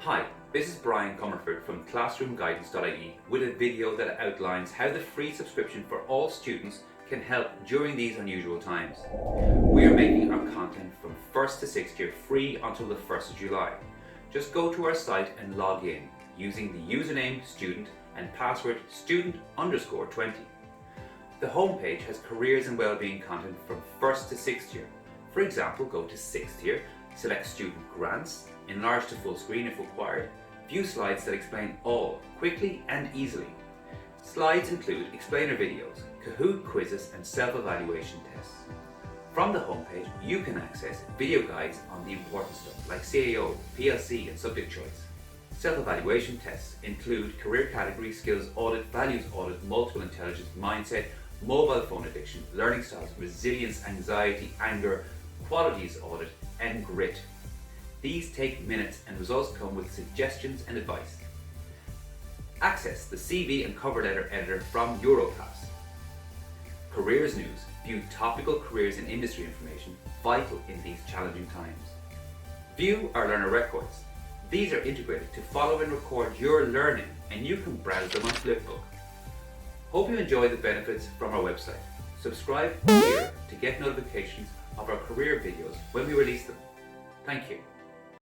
Hi, this is Brian Comerford from classroomguidance.ie with a video that outlines how the free subscription for all students can help during these unusual times. We are making our content from 1st to 6th year free until the 1st of July. Just go to our site and log in using the username student and password student_20. The homepage has careers and wellbeing content from 1st to 6th year. For example, go to 6th year, select student grants, enlarge to full screen if required, view slides that explain all quickly and easily. Slides include explainer videos, Kahoot quizzes and self-evaluation tests. From the homepage, you can access video guides on the important stuff like CAO, PLC and subject choice. Self-evaluation tests include career category, skills audit, values audit, multiple intelligence, mindset, mobile phone addiction, learning styles, resilience, anxiety, anger, qualities audit, and grit. These take minutes and results come with suggestions and advice. Access the CV and cover letter editor from Euroclass. Careers news, view topical careers and industry information, vital in these challenging times. View our learner records. These are integrated to follow and record your learning, and you can browse them on Flipbook. Hope you enjoy the benefits from our website. Subscribe here to get notifications of our career videos when we release them. Thank you.